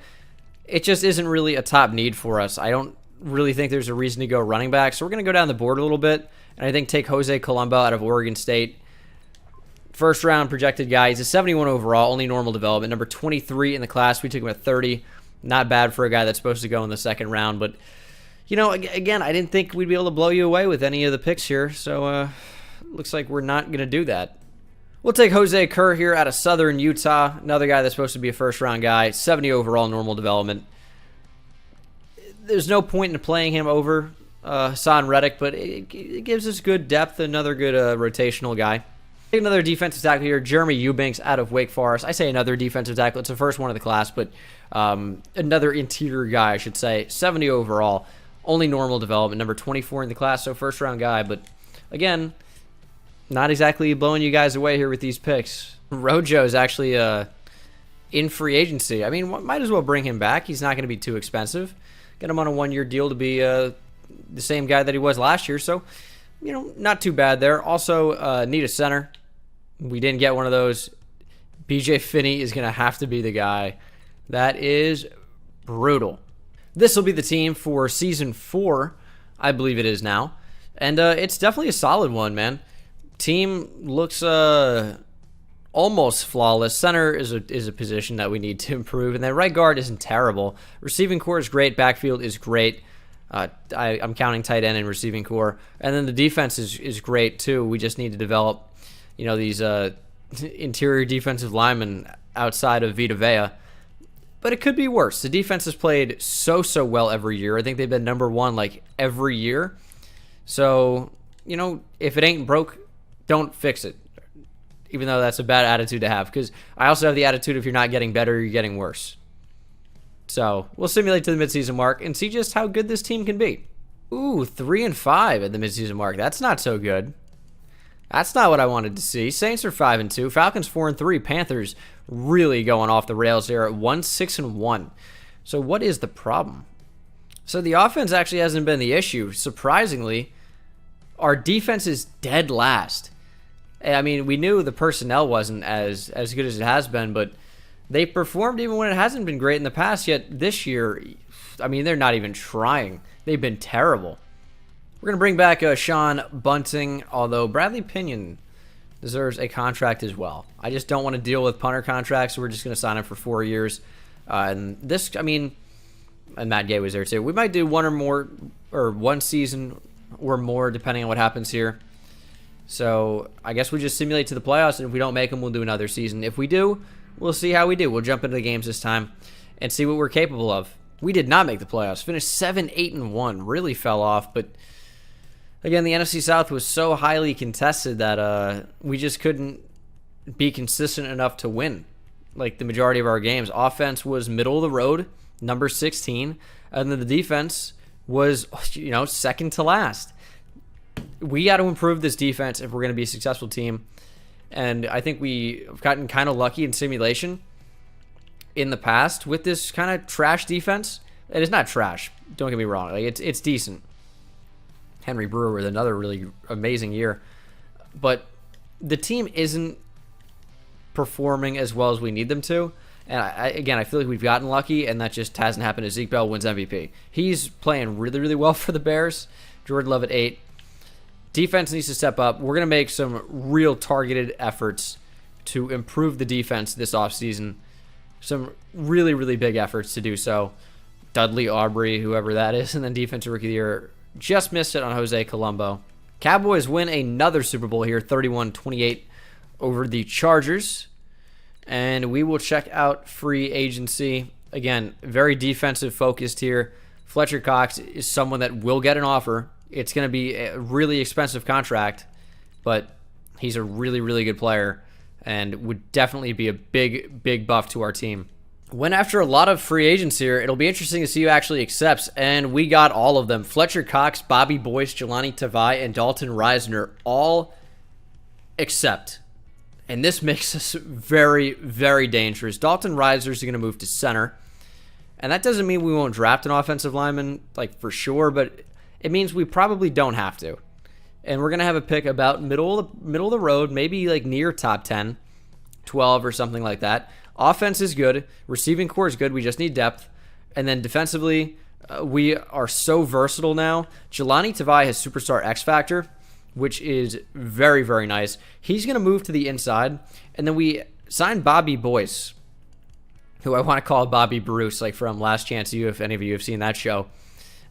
[SPEAKER 1] It just isn't really a top need for us. I don't really think there's a reason to go running back, so we're going to go down the board a little bit, and I think take Jose Colombo out of Oregon State. First round projected guy. He's a 71 overall, only normal development. Number 23 in the class. We took him at 30. Not bad for a guy that's supposed to go in the second round. But, you know, again, I didn't think we'd be able to blow you away with any of the picks here. So, looks like we're not going to do that. We'll take Jose Kerr here out of Southern Utah. Another guy that's supposed to be a first round guy. 70 overall, normal development. There's no point in playing him over Hassan Reddick, but it gives us good depth. Another good rotational guy. Another defensive tackle here, Jeremy Eubanks out of Wake Forest. I say another defensive tackle. It's the first one of the class, but another interior guy, I should say. 70 overall, only normal development. Number 24 in the class, so first-round guy. But, again, not exactly blowing you guys away here with these picks. Rojo is actually in free agency. I mean, might as well bring him back. He's not going to be too expensive. Get him on a 1-year deal to be the same guy that he was last year, so, you know, not too bad there. Also, need a center. We didn't get one of those. BJ Finney is going to have to be the guy. That is brutal. This will be the team for Season 4. I believe it is now. And it's definitely a solid one, man. Team looks almost flawless. Center is a position that we need to improve, and then right guard isn't terrible. Receiving core is great. Backfield is great. I'm counting tight end and receiving core, and then the defense is great too. We just need to develop, these interior defensive linemen outside of Vita Vea. But it could be worse. The defense has played so well every year. I think they've been number one like every year. So, if it ain't broke, don't fix it. Even though that's a bad attitude to have. Because I also have the attitude if you're not getting better, you're getting worse. So, we'll simulate to the midseason mark and see just how good this team can be. Ooh, 3-5 at the midseason mark. That's not so good. That's not what I wanted to see. Saints are 5-2. Falcons 4-3. Panthers really going off the rails here at 1-6-1. So what is the problem? So the offense actually hasn't been the issue. Surprisingly, our defense is dead last. I mean, we knew the personnel wasn't as good as it has been, but they performed even when it hasn't been great in the past. Yet this year, I mean, they're not even trying. They've been terrible. We're going to bring back Sean Bunting, although Bradley Pinion deserves a contract as well. I just don't want to deal with punter contracts, so we're just going to sign him for 4 years. And Matt Gay was there too. We might do one season or more, depending on what happens here. So I guess we just simulate to the playoffs, and if we don't make them, we'll do another season. If we do, we'll see how we do. We'll jump into the games this time and see what we're capable of. We did not make the playoffs. Finished 7-8-1. Really fell off, but again, the NFC South was so highly contested that we just couldn't be consistent enough to win. Like the majority of our games, offense was middle of the road, number 16, and then the defense was, second to last. We got to improve this defense if we're going to be a successful team. And I think we've gotten kind of lucky in simulation in the past with this kind of trash defense. It is not trash. Don't get me wrong. Like it's decent. Henry Brewer with another really amazing year. But the team isn't performing as well as we need them to. And I feel like we've gotten lucky, and that just hasn't happened as Zeke Bell wins MVP. He's playing really, really well for the Bears. Jordan Love at 8. Defense needs to step up. We're going to make some real targeted efforts to improve the defense this offseason. Some really, really big efforts to do so. Dudley Aubrey, whoever that is, and then Defensive Rookie of the Year. Just missed it on Jose Colombo. Cowboys win another Super Bowl here, 31-28 over the Chargers. And we will check out free agency. Again, very defensive focused here. Fletcher Cox is someone that will get an offer. It's going to be a really expensive contract, but he's a really, really good player and would definitely be a big, big buff to our team. Went after a lot of free agents here. It'll be interesting to see who actually accepts, and we got all of them. Fletcher Cox, Bobby Boyce, Jelani Tavai, and Dalton Reisner all accept. And this makes us very, very dangerous. Dalton Reisner is going to move to center, and that doesn't mean we won't draft an offensive lineman, like for sure, but it means we probably don't have to. And we're going to have a pick about middle of the road, maybe like near top 10, 12 or something like that. Offense is good. Receiving core is good. We just need depth. And then defensively, we are so versatile now. Jelani Tavai has superstar X Factor, which is very, very nice. He's going to move to the inside. And then we signed Bobby Boyce, who I want to call Bobby Bruce, like from Last Chance U, if any of you have seen that show.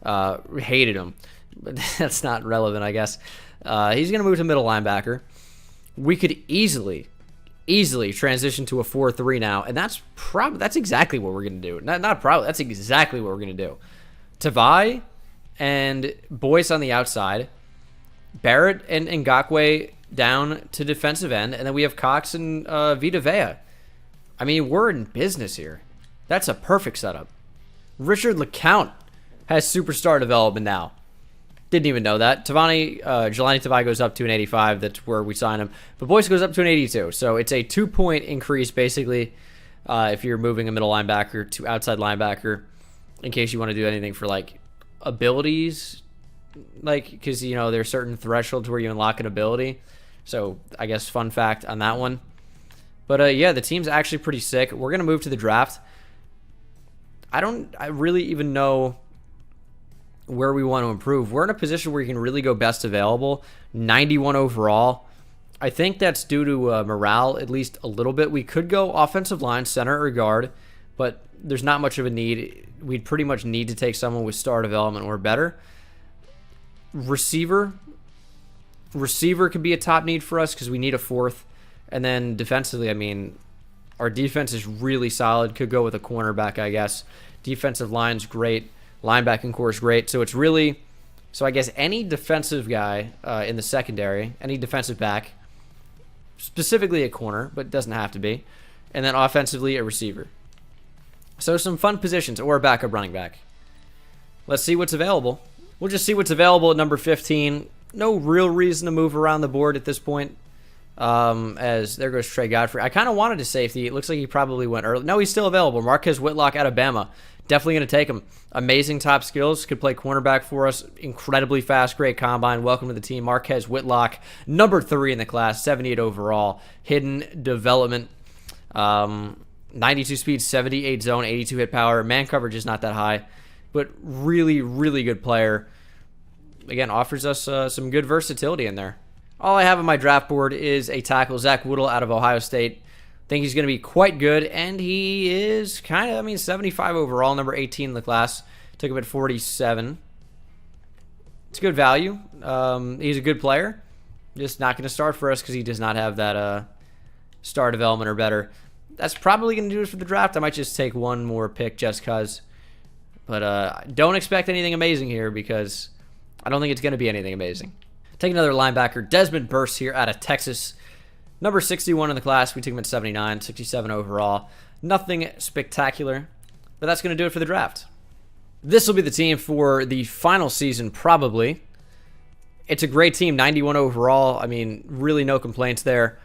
[SPEAKER 1] Hated him. But that's not relevant, I guess. He's going to move to middle linebacker. We could easily transition to a 4-3 now, and that's exactly what we're going to do. That's exactly what we're going to do. Tavai and Boyce on the outside, Barrett and Ngakoue down to defensive end, and then we have Cox and Vita Vea. I mean, we're in business here. That's a perfect setup. Richard LeCount has superstar development now. Didn't even know that. Jelani Tavai goes up to an 85. That's where we sign him. But Boyce goes up to an 82. So it's a 2-point increase, basically, if you're moving a middle linebacker to outside linebacker, in case you want to do anything for, like, abilities. Like, because, there's certain thresholds where you unlock an ability. So, I guess, fun fact on that one. But, yeah, the team's actually pretty sick. We're going to move to the draft. I really even know where we want to improve. We're in a position where you can really go best available. 91 overall. I think that's due to morale, at least a little bit. We could go offensive line, center, or guard, but there's not much of a need. We'd pretty much need to take someone with star development or better. Receiver could be a top need for us because we need a fourth. And then defensively, I mean, our defense is really solid. Could go with a cornerback, I guess. Defensive line's great. Linebacking core is great. So it's really, so I guess any defensive guy in the secondary, any defensive back, specifically a corner, but it doesn't have to be. And then offensively, a receiver. So some fun positions, or a backup running back. Let's see what's available. We'll just see what's available at number 15. No real reason to move around the board at this point. As there goes Trey Godfrey. I kind of wanted a safety. It looks like he probably went early. No, he's still available. Marquez Whitlock out of Bama. Definitely going to take him. Amazing top skills. Could play cornerback for us. Incredibly fast. Great combine. Welcome to the team. Marquez Whitlock, number 3 in the class. 78 overall. Hidden development. 92 speed, 78 zone, 82 hit power. Man coverage is not that high, but really, really good player. Again, offers us some good versatility in there. All I have on my draft board is a tackle, Zach Woodle out of Ohio State. Think he's going to be quite good, and he is kind of, 75 overall, number 18 in the class. Took him at 47. It's good value. He's a good player. Just not going to start for us because he does not have that star development or better. That's probably going to do it for the draft. I might just take one more pick just because. But don't expect anything amazing here because I don't think it's going to be anything amazing. Take another linebacker, Desmond Burst here out of Texas. Number 61 in the class. We took him at 79, 67 overall. Nothing spectacular, but that's going to do it for the draft. This will be the team for the final season, probably. It's a great team, 91 overall. I mean, really no complaints there.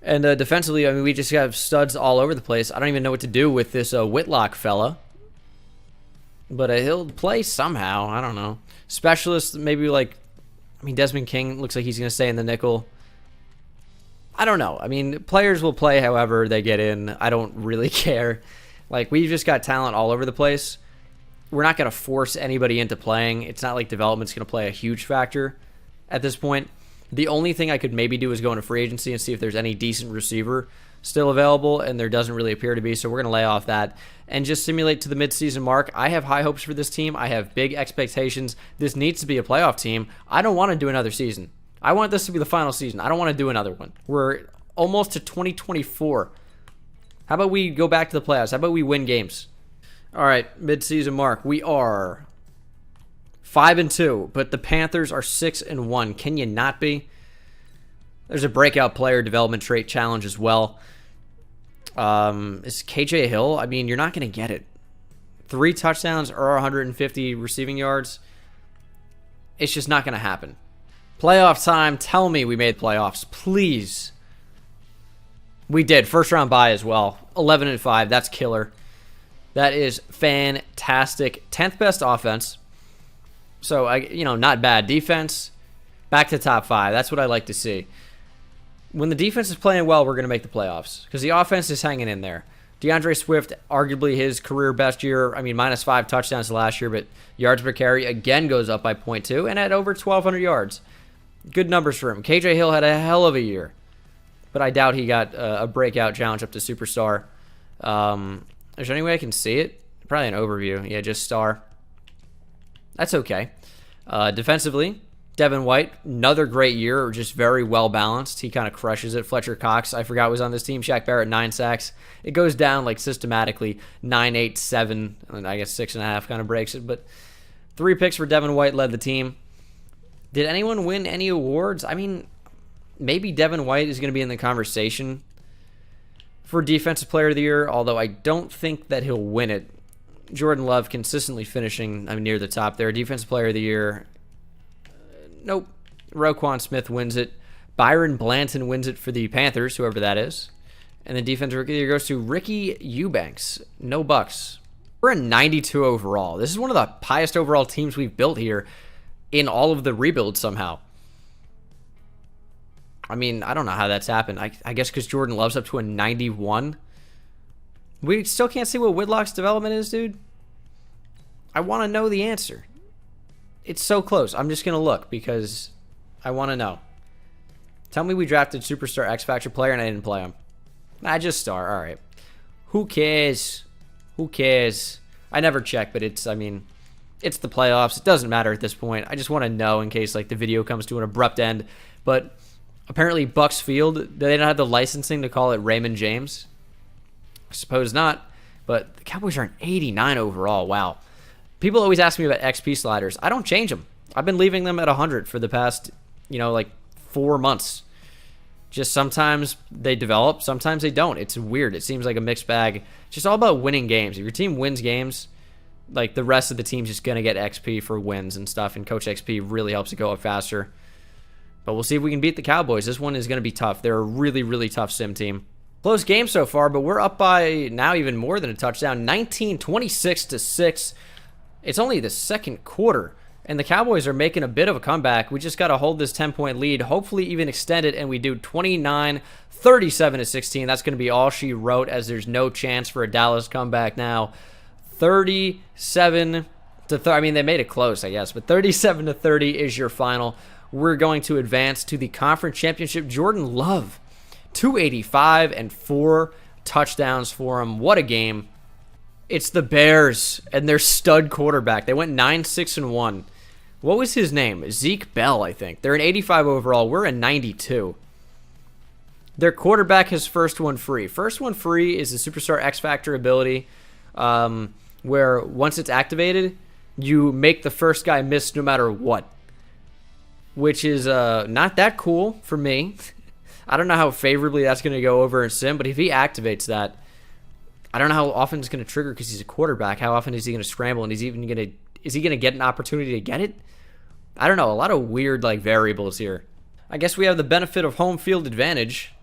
[SPEAKER 1] And defensively, I mean, we just have studs all over the place. I don't even know what to do with this Whitlock fella. But he'll play somehow. I don't know. Specialist, maybe like, Desmond King looks like he's going to stay in the nickel. I don't know. I mean, players will play however they get in. I don't really care. Like, we've just got talent all over the place. We're not going to force anybody into playing. It's not like development's going to play a huge factor at this point. The only thing I could maybe do is go into free agency and see if there's any decent receiver still available, and there doesn't really appear to be, so we're going to lay off that and just simulate to the midseason mark. I have high hopes for this team. I have big expectations. This needs to be a playoff team. I don't want to do another season. I want this to be the final season. I don't want to do another one. We're almost to 2024. How about we go back to the playoffs? How about we win games? All right, midseason mark. We are 5-2, but the Panthers are 6-1. Can you not be? There's a breakout player development trait challenge as well. Is KJ Hill? I mean, you're not going to get it. 3 touchdowns or 150 receiving yards. It's just not going to happen. Playoff time. Tell me we made playoffs, please. We did. First round bye as well. 11-5. That's killer. That is fantastic. 10th best offense. So, not bad. Defense, back to top 5. That's what I like to see. When the defense is playing well, we're going to make the playoffs because the offense is hanging in there. DeAndre Swift, arguably his career best year. Minus 5 touchdowns last year, but yards per carry again goes up by 0.2 and at over 1,200 yards. Good numbers for him. KJ Hill had a hell of a year, but I doubt he got a breakout challenge up to superstar. Is there any way I can see it? Probably an overview. Yeah, just star. That's okay. Defensively, Devin White, another great year, just very well balanced. He kind of crushes it. Fletcher Cox, I forgot, was on this team. Shaq Barrett, 9 sacks. It goes down like systematically 9, 8, 7, and I guess 6.5 kind of breaks it. But 3 picks for Devin White led the team. Did anyone win any awards? Maybe Devin White is going to be in the conversation for Defensive Player of the Year, although I don't think that he'll win it. Jordan Love consistently finishing near the top there. Defensive Player of the Year, nope. Roquan Smith wins it. Byron Blanton wins it for the Panthers, whoever that is. And the Defensive Rookie of the Year goes to Ricky Eubanks. No Bucs. We're a 92 overall. This is one of the highest overall teams we've built here in all of the rebuilds somehow. I don't know how that's happened. I guess because Jordan Love's up to a 91. We still can't see what Whitlock's development is, dude. I want to know the answer. It's so close. I'm just going to look because I want to know. Tell me we drafted superstar X Factor player and I didn't play him. Nah, just star. All right. Who cares? Who cares? I never check, but it's, I mean, it's the playoffs. It doesn't matter at this point. I just want to know in case like the video comes to an abrupt end. But apparently Bucs Field, they don't have the licensing to call it Raymond James. I suppose not. But the Cowboys are an 89 overall. Wow. People always ask me about XP sliders. I don't change them. I've been leaving them at 100 for the past, like 4 months. Just sometimes they develop, sometimes they don't. It's weird. It seems like a mixed bag. It's just all about winning games. If your team wins games, like the rest of the team's just going to get XP for wins and stuff, and Coach XP really helps it go up faster. But we'll see if we can beat the Cowboys. This one is going to be tough. They're a really, really tough sim team. Close game so far, but we're up by now even more than a touchdown. 26-6. It's only the second quarter, and the Cowboys are making a bit of a comeback. We just got to hold this 10-point lead, hopefully even extend it, and we do 29-37-16. That's going to be all she wrote, as there's no chance for a Dallas comeback now. 37 to 30. I mean, they made it close, I guess, but 37-30 is your final. We're going to advance to the conference championship. Jordan Love, 285 and 4 touchdowns for him. What a game. It's the Bears and their stud quarterback. They went 9-6-1. What was his name? Zeke Bell, I think. They're an 85 overall. We're a 92. Their quarterback has first one free. First one free is the Superstar X Factor ability, where once it's activated, you make the first guy miss no matter what, which is not that cool for me. I don't know how favorably that's going to go over in sim, but if he activates that, I don't know how often it's going to trigger because he's a quarterback. How often is he going to scramble, and is he going to get an opportunity to get it? I don't know. A lot of weird variables here. I guess we have the benefit of home field advantage.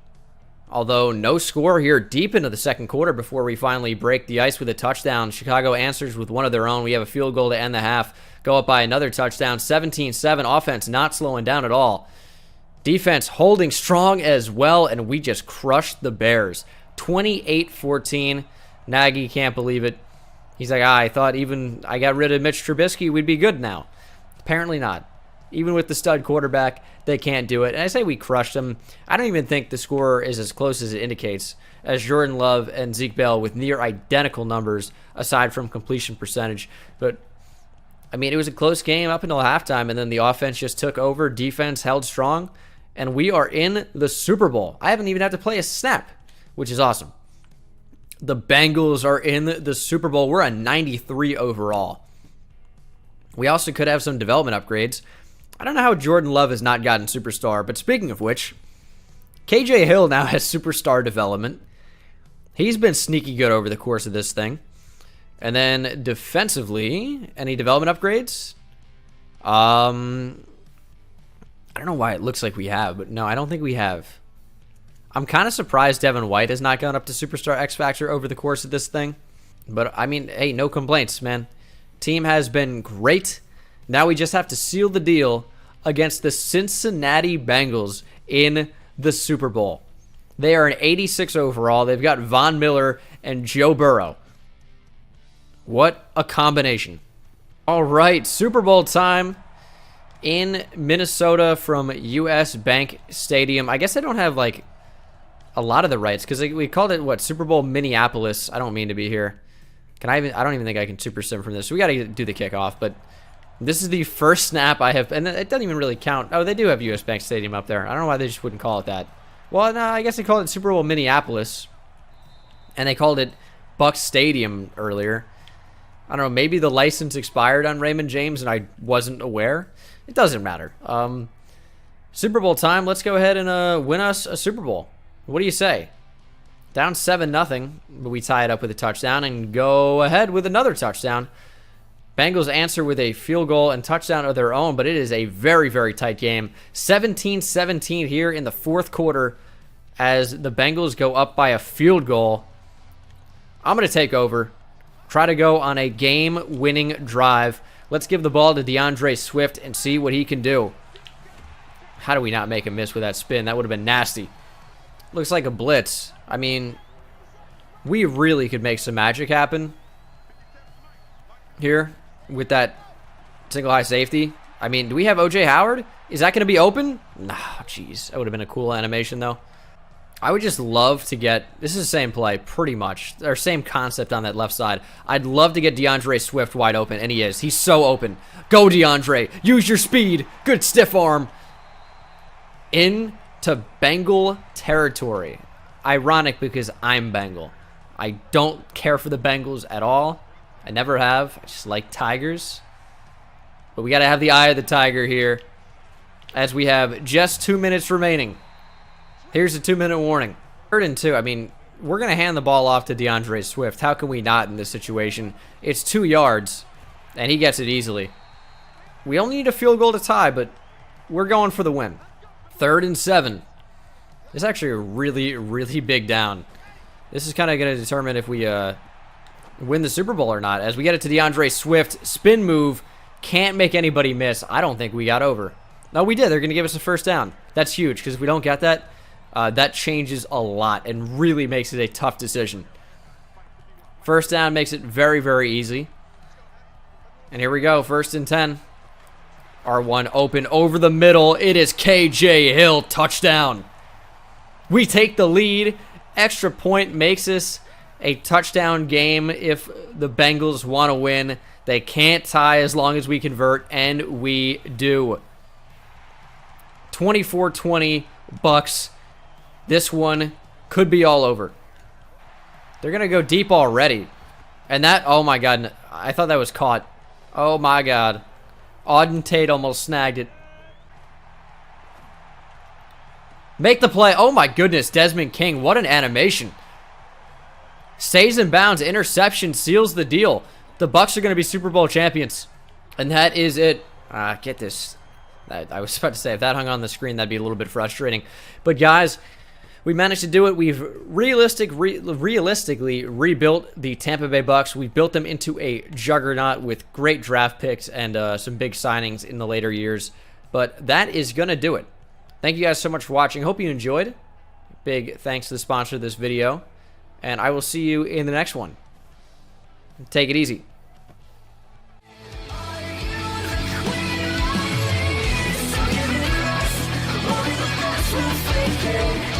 [SPEAKER 1] Although no score here deep into the second quarter before we finally break the ice with a touchdown. Chicago answers with one of their own. We have a field goal to end the half. Go up by another touchdown. 17-7. Offense not slowing down at all. Defense holding strong as well, and we just crushed the Bears. 28-14. Nagy can't believe it. He's like, I thought even I got rid of Mitch Trubisky, we'd be good now. Apparently not. Even with the stud quarterback, they can't do it. And I say we crushed them. I don't even think the score is as close as it indicates, as Jordan Love and Zeke Bell with near identical numbers aside from completion percentage. But, I mean, it was a close game up until halftime, and then the offense just took over. Defense held strong, and we are in the Super Bowl. I haven't even had to play a snap, which is awesome. The Bengals are in the Super Bowl. We're a 93 overall. We also could have some development upgrades. I don't know how Jordan Love has not gotten superstar, but speaking of which, KJ Hill now has superstar development. He's been sneaky good over the course of this thing. And then defensively, any development upgrades? I don't know why it looks like we have, but no, I don't think we have. I'm kind of surprised Devin White has not gone up to Superstar X Factor over the course of this thing. But, I mean, hey, no complaints, man. Team has been great. Now we just have to seal the deal against the Cincinnati Bengals in the Super Bowl. They are an 86 overall. They've got Von Miller and Joe Burrow. What a combination. All right, Super Bowl time in Minnesota from US Bank Stadium. I guess I don't have, a lot of the rights because we called it, Super Bowl Minneapolis. I don't mean to be here. I don't even think I can super sim from this. We got to do the kickoff, but this is the first snap I have, and it doesn't even really count. Oh, they do have US Bank Stadium up there. I don't know why they just wouldn't call it that. Well, no, I guess they called it Super Bowl Minneapolis, and they called it Bucs Stadium earlier. I don't know, maybe the license expired on Raymond James and I wasn't aware. It doesn't matter. Super Bowl time. Let's go ahead and win us a Super Bowl. What do you say? Down 7-0, but we tie it up with a touchdown and go ahead with another touchdown. Bengals answer with a field goal and touchdown of their own, but it is a very, very tight game. 17-17 here in the fourth quarter as the Bengals go up by a field goal. I'm going to take over, try to go on a game-winning drive. Let's give the ball to DeAndre Swift and see what he can do. How do we not make a miss with that spin? That would have been nasty. Looks like a blitz. I mean, we really could make some magic happen here with that single high safety. I mean, do we have O.J. Howard? Is that going to be open? Nah, jeez. That would have been a cool animation, though. I would just love to get... This is the same play, pretty much. Or same concept on that left side. I'd love to get DeAndre Swift wide open, and he is. He's so open. Go, DeAndre. Use your speed. Good stiff arm. Into Bengal territory. Ironic because I'm Bengal. I don't care for the Bengals at all. I never have. I just like Tigers. But we got to have the eye of the tiger here, as we have just 2 minutes remaining. Here's a 2-minute warning. 3rd and 2. I mean, we're going to hand the ball off to DeAndre Swift. How can we not in this situation? It's 2 yards, and he gets it easily. We only need a field goal to tie, but we're going for the win. 3rd and 7. This is actually a really, really big down. This is kind of going to determine if we win the Super Bowl or not. As we get it to DeAndre Swift. Spin move. Can't make anybody miss. I don't think we got over. No, we did. They're going to give us a first down. That's huge, because if we don't get that, that changes a lot and really makes it a tough decision. First down makes it very, very easy. And here we go. 1st and 10. R1 open over the middle. It is KJ Hill. Touchdown. We take the lead. Extra point makes this a touchdown game if the Bengals want to win. They can't tie as long as we convert, and we do. 24-20 Bucs. This one could be all over. They're going to go deep already. And that, oh my God, I thought that was caught. Oh my God. Auden Tate almost snagged it. Make the play. Oh my goodness, Desmond King. What an animation. Stays in bounds. Interception seals the deal. The Bucs are going to be Super Bowl champions. And that is it. Get this. I was about to say, if that hung on the screen, that'd be a little bit frustrating. But guys, we managed to do it. We've realistically rebuilt the Tampa Bay Bucs. We've built them into a juggernaut with great draft picks and some big signings in the later years. But that is going to do it. Thank you guys so much for watching. Hope you enjoyed. Big thanks to the sponsor of this video. And I will see you in the next one. Take it easy.
[SPEAKER 2] We'll